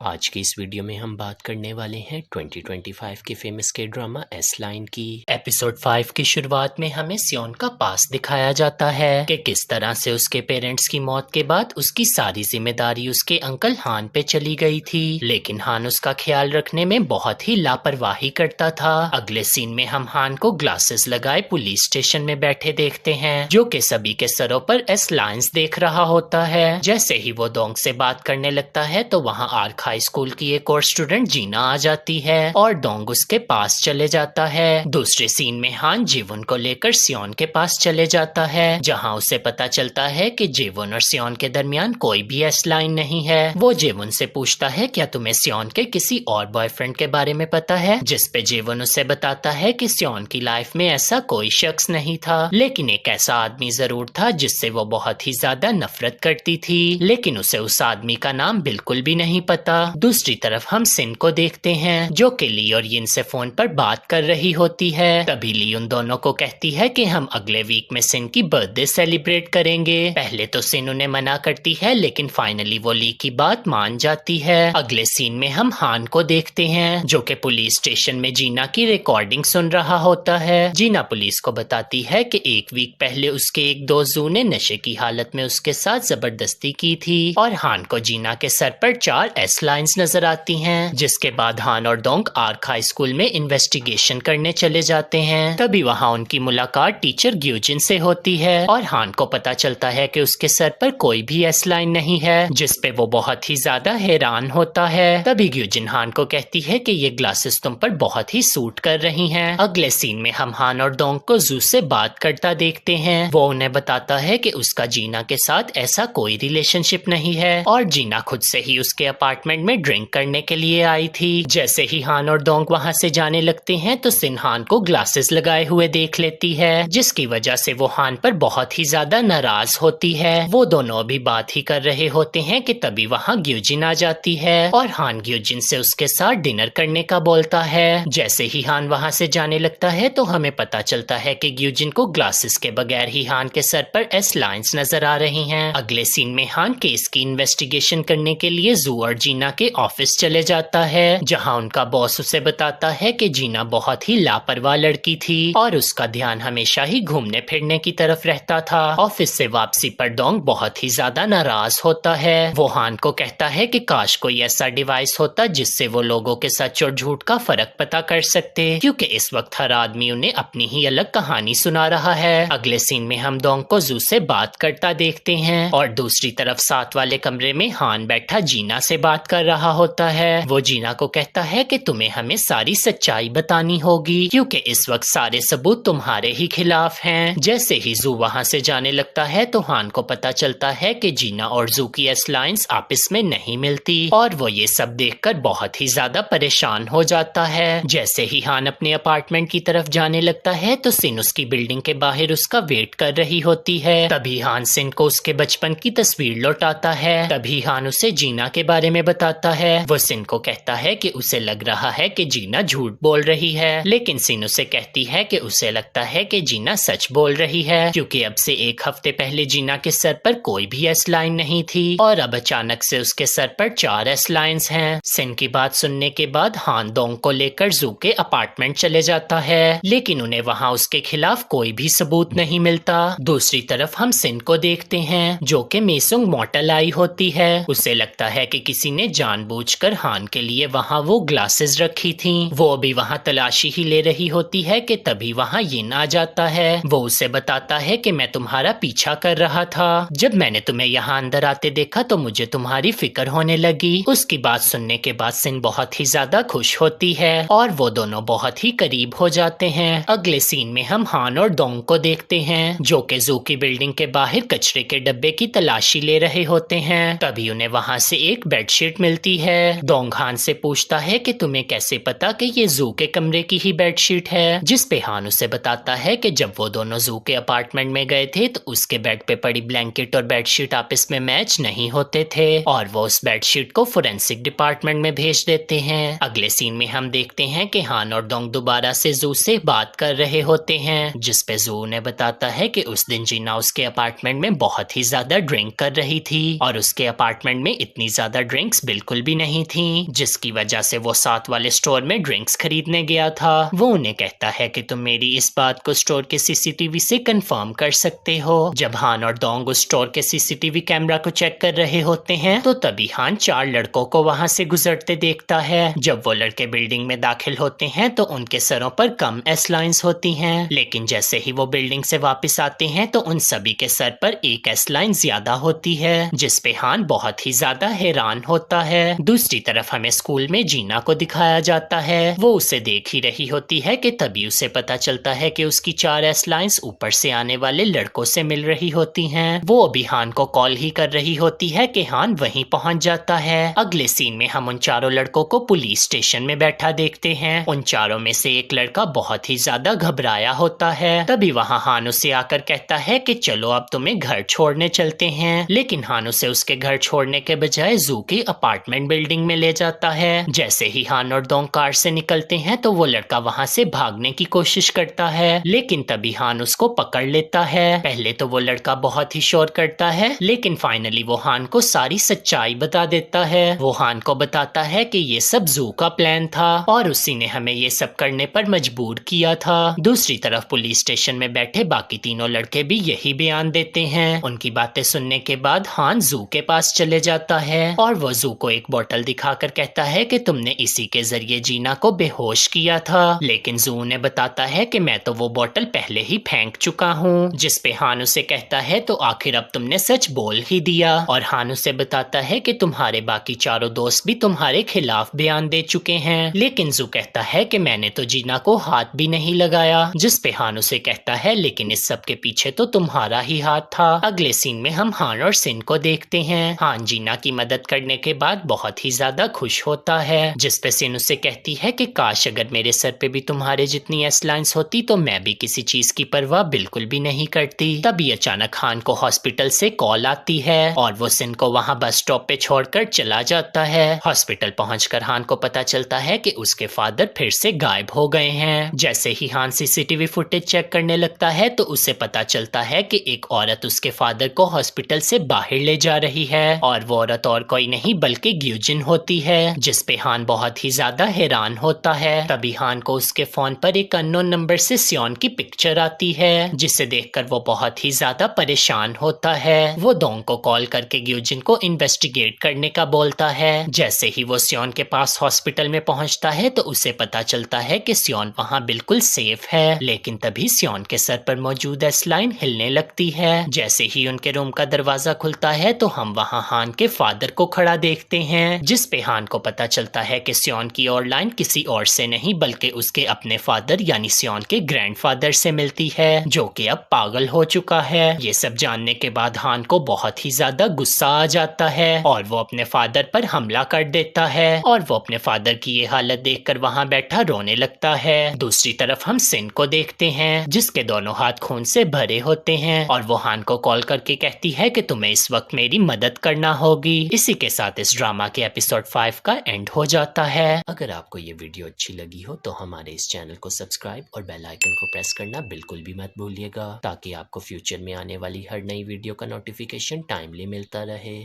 आज की इस वीडियो में हम बात करने वाले हैं 2025 के फेमस के ड्रामा एस लाइन की। एपिसोड 5 की शुरुआत में हमें सियोन का पास दिखाया जाता है कि किस तरह से उसके पेरेंट्स की मौत के बाद उसकी सारी जिम्मेदारी उसके अंकल हान पे चली गई थी, लेकिन हान उसका ख्याल रखने में बहुत ही लापरवाही करता था। अगले सीन में हम हान को ग्लासेस लगाए पुलिस स्टेशन में बैठे देखते हैं, जो कि सभी के सरों पर एस लाइन्स देख रहा होता है। जैसे ही वो डोंग से बात करने लगता है तो वहाँ आर्क हाई स्कूल की एक और स्टूडेंट जीना आ जाती है और डोंग उसके पास चले जाता है। दूसरे सीन में हान जीवन को लेकर सियोन के पास चले जाता है, जहां उसे पता चलता है कि जीवन और सियोन के दरमियान कोई भी एस लाइन नहीं है। वो जीवन से पूछता है क्या तुम्हें सियोन के किसी और बॉयफ्रेंड के बारे में पता है, जिस पे जीवन उसे बताता है कि सियोन की लाइफ में ऐसा कोई शख्स नहीं था, लेकिन एक ऐसा आदमी जरूर था जिससे वो बहुत ही ज्यादा नफरत करती थी, लेकिन उसे उस आदमी का नाम बिल्कुल भी नहीं पता। दूसरी तरफ हम सिन को देखते हैं, जो कि ली और यिन से फोन पर बात कर रही होती है। तभी ली उन दोनों को कहती है कि हम अगले वीक में सिन की बर्थडे सेलिब्रेट करेंगे। पहले तो सिन उन्हें मना करती है, लेकिन फाइनली वो ली की बात मान जाती है। अगले सीन में हम हान को देखते हैं, जो कि पुलिस स्टेशन में जीना की रिकॉर्डिंग सुन रहा होता है। जीना पुलिस को बताती है कि एक वीक पहले उसके एक दोस्त जू ने नशे की हालत में उसके साथ जबरदस्ती की थी, और हान को जीना के सर पर 4 एस लाइन्स नजर आती हैं। जिसके बाद हान और डोंग आर्क हाई स्कूल में इन्वेस्टिगेशन करने चले जाते हैं। तभी वहाँ उनकी मुलाकात टीचर ग्यूजिन से होती है और हान को पता चलता है कि उसके सर पर कोई भी एस लाइन नहीं है, जिसपे वो बहुत ही ज्यादा हैरान होता है। तभी ग्यूजिन हान को कहती है कि ये ग्लासेस तुम पर बहुत ही सूट कर रही हैं। अगले सीन में हम हान और डोंग को जू से बात करता देखते हैं। वो उन्हें बताता है कि उसका जीना के साथ ऐसा कोई रिलेशनशिप नहीं है और जीना खुद से ही उसके अपार्टमेंट में ड्रिंक करने के लिए आई थी। जैसे ही हान और डोंग वहाँ से जाने लगते हैं तो सिन हान को ग्लासेस लगाए हुए देख लेती है, जिसकी वजह से वो हान पर बहुत ही ज्यादा नाराज होती है। वो दोनों अभी बात ही कर रहे होते हैं कि तभी वहाँ ग्यूजिन आ जाती है और हान ग्यूजिन से उसके साथ डिनर करने का बोलता है। जैसे ही हान वहाँ से जाने लगता है तो हमें पता चलता है कि ग्यूजिन को ग्लासेस के बगैर ही हान के सर पर एस लाइन्स नजर आ रही हैं। अगले सीन में हान केस की इन्वेस्टिगेशन करने के लिए जू और जीना के ऑफिस चले जाता है, जहां उनका बॉस उसे बताता है कि जीना बहुत ही लापरवाह लड़की थी और उसका ध्यान हमेशा ही घूमने फिरने की तरफ रहता था। ऑफिस से वापसी पर डोंग बहुत ही ज्यादा नाराज होता है। वो हान को कहता है कि काश कोई ऐसा डिवाइस होता जिससे वो लोगों के सच और झूठ का फर्क पता कर सकते, क्योंकि इस वक्त हर आदमी उन्हें अपनी ही अलग कहानी सुना रहा है। अगले सीन में हम डोंग को जू से बात करता देखते हैं और दूसरी तरफ साथ वाले कमरे में हान बैठा जीना से बात कर रहा होता है। वो जीना को कहता है कि तुम्हें हमें सारी सच्चाई बतानी होगी, क्योंकि इस वक्त सारे सबूत तुम्हारे ही खिलाफ हैं। जैसे ही जू वहाँ से जाने लगता है तो हान को पता चलता है कि जीना और जू की एस लाइन्स आपस में नहीं मिलती और वो ये सब देखकर बहुत ही ज्यादा परेशान हो जाता है। जैसे ही हान अपने अपार्टमेंट की तरफ जाने लगता है तो सिन उसकी बिल्डिंग के बाहर उसका वेट कर रही होती है। तभी हान सिन को उसके बचपन की तस्वीर लौटाता है। तभी हान उसे जीना के बारे में बताता है। वो सिन को कहता है कि उसे लग रहा है कि जीना झूठ बोल रही है, लेकिन सिन उसे कहती है कि उसे लगता है कि जीना सच बोल रही है, क्योंकि अब से एक हफ्ते पहले जीना के सर पर कोई भी एस लाइन नहीं थी और अब अचानक से उसके सर पर 4 एस लाइन्स हैं। सिन की बात सुनने के बाद हान डोंग को लेकर जू के अपार्टमेंट चले जाता है, लेकिन उन्हें वहाँ उसके खिलाफ कोई भी सबूत नहीं मिलता। दूसरी तरफ हम सिन को देखते हैं, जो कि मेसुंग मॉटल आई होती है। उसे लगता है कि किसी ने जानबूझकर हान के लिए वहाँ वो ग्लासेस रखी थी। वो भी वहाँ तलाशी ही ले रही होती है कि तभी वहाँ यिन आ जाता है। वो उसे बताता है कि मैं तुम्हारा पीछा कर रहा था। जब मैंने तुम्हें यहाँ अंदर आते देखा तो मुझे तुम्हारी फिक्र होने लगी। उसकी बात सुनने के बाद सिन बहुत ही ज्यादा खुश होती है और वो दोनों बहुत ही करीब हो जाते हैं। अगले सीन में हम हान और डोंग को देखते हैं, जो कि जू की बिल्डिंग के बाहर कचरे के डब्बे की तलाशी ले रहे होते हैं। तभी उन्हें वहाँ से एक बेडशीट मिलती है। डोंग हान से पूछता है कि तुम्हें कैसे पता कि ये जू के कमरे की ही बेडशीट है, जिस पे हान उसे बताता है कि जब वो दोनों जू के अपार्टमेंट में गए थे तो उसके बेड पे पड़ी ब्लैंकेट और बेडशीट आपस में मैच नहीं होते थे और वो उस बेडशीट को फोरेंसिक डिपार्टमेंट में भेज देते हैं। अगले सीन में हम देखते हैं कि हान और डोंग दोबारा से जू से बात कर रहे होते हैं, जिस पे जू उन्हें बताता है कि उस दिन जीना उसके अपार्टमेंट में बहुत ही ज्यादा ड्रिंक कर रही थी और उसके अपार्टमेंट में इतनी ज्यादा ड्रिंक्स बिल्कुल भी नहीं थी, जिसकी वजह से वो साथ वाले स्टोर में ड्रिंक्स खरीदने गया था। वो उन्हें कहता है कि तुम मेरी इस बात को स्टोर के सीसीटीवी से कंफर्म कर सकते हो। जब हान और डोंग उस स्टोर के सीसीटीवी कैमरा को चेक कर रहे होते हैं तो तभी हान 4 लड़कों को वहां से गुजरते देखता है। जब वो लड़के बिल्डिंग में दाखिल होते हैं तो उनके सरों पर कम एस लाइंस होती हैं, लेकिन जैसे ही वो बिल्डिंग से वापस आते हैं तो उन सभी के सर पर एक एस लाइन ज्यादा होती है, जिसपे हान बहुत ही ज्यादा हैरान होता है। दूसरी तरफ हमें स्कूल में जीना को दिखाया जाता है। वो उसे देख ही रही होती है कि तभी उसे पता चलता है कि उसकी 4 एस लाइंस ऊपर से आने वाले लड़कों से मिल रही होती हैं। वो अभी हान को कॉल ही कर रही होती है कि हान वहीं पहुंच जाता है। अगले सीन में हम उन चारों लड़कों को पुलिस स्टेशन में बैठा देखते हैं। उन चारों में से एक लड़का बहुत ही ज्यादा घबराया होता है। तभी वहाँ हान उसे आकर कहता है कि चलो अब तुम्हें घर छोड़ने चलते हैं, लेकिन हान उसे उसके घर छोड़ने के बजाय जू की अपार्टमेंट बिल्डिंग में ले जाता है। जैसे ही हान और डोंग कार से निकलते हैं तो वो लड़का वहाँ से भागने की कोशिश करता है, लेकिन तभी हान उसको पकड़ लेता है। पहले तो वो लड़का बहुत ही शोर करता है, लेकिन फाइनली वो हान को सारी सच्चाई बता देता है। वो हान को बताता है कि ये सब जू का प्लान था और उसी ने हमें ये सब करने पर मजबूर किया था। दूसरी तरफ पुलिस स्टेशन में बैठे बाकी तीनों लड़के भी यही बयान देते हैं। उनकी बातें सुनने के बाद हान जू के पास चले जाता है और वो जू को एक बोतल दिखाकर कहता है कि तुमने इसी के जरिए जीना को बेहोश किया था, लेकिन जू ने बताता है कि मैं तो वो बोतल पहले ही फेंक चुका हूँ। जिसपे हान उसे कहता है तो आखिर अब तुमने सच बोल ही दिया, और हान उसे बताता है कि तुम्हारे बाकी चारों दोस्त भी तुम्हारे खिलाफ बयान दे चुके हैं, लेकिन जू कहता है कि मैंने तो जीना को हाथ भी नहीं लगाया। जिसपे हान उसे कहता है लेकिन इस सब के पीछे तो तुम्हारा ही हाथ था। अगले सीन में हम हान और सिन को देखते हैं। हान जीना की मदद करने के बाद बहुत ही ज्यादा खुश होता है, जिसपे सिन उसे कहती है कि काश अगर मेरे सर पे भी तुम्हारे जितनी एस लाइंस होती तो मैं भी किसी चीज की परवाह बिल्कुल भी नहीं करती। तभी अचानक हान को हॉस्पिटल से कॉल आती है और वो सिन को वहाँ बस स्टॉप पे छोड़कर चला जाता है। हॉस्पिटल पहुंचकर हान को पता चलता है कि उसके फादर फिर से गायब हो गए हैं। जैसे ही हान सीसीटीवी फुटेज चेक करने लगता है तो उसे पता चलता है कि एक औरत उसके फादर को हॉस्पिटल से बाहर ले जा रही है और वो औरत और कोई नहीं बल्कि ग्यूजिन होती है। जिसपे हान बहुत ही ज्यादा हैरान होता है। तभी हान को उसके फोन पर एक अननोन नंबर से सियोन की पिक्चर आती है, जिसे देखकर वो बहुत ही ज्यादा परेशान होता है। वो डोंग को कॉल करके ग्यूजिन को इन्वेस्टिगेट करने का बोलता है। जैसे ही वो सियोन के पास हॉस्पिटल में पहुंचता है तो उसे पता चलता है कि सियोन वहाँ बिल्कुल सेफ है, लेकिन तभी सियोन के सर पर मौजूद एस लाइन हिलने लगती है। जैसे ही उनके रूम का दरवाजा खुलता है तो हम वहाँ हान के फादर को खड़ा देखते हैं, जिसपे हान को पता चलता है कि सियोन की और लाइन किसी और से नहीं बल्कि उसके अपने फादर यानी सियोन के ग्रैंडफादर से मिलती है, जो कि अब पागल हो चुका है। ये सब जानने के बाद हान को बहुत ही ज्यादा गुस्सा आ जाता है और वो अपने फादर पर हमला कर देता है और वो अपने फादर की ये हालत देखकर वहाँ बैठा रोने लगता है। दूसरी तरफ हम सिन को देखते हैं, जिसके दोनों हाथ खून से भरे होते हैं और वो हान को कॉल करके कहती है कि तुम्हें इस वक्त मेरी मदद करना होगी। इसी के साथ इस ड्रामा के एपिसोड 5 का एंड हो जाता है। अगर आपको ये वीडियो अच्छी लगी हो तो हमारे इस चैनल को सब्सक्राइब और बेल आइकन को प्रेस करना बिल्कुल भी मत भूलिएगा, ताकि आपको फ्यूचर में आने वाली हर नई वीडियो का नोटिफिकेशन टाइमली मिलता रहे।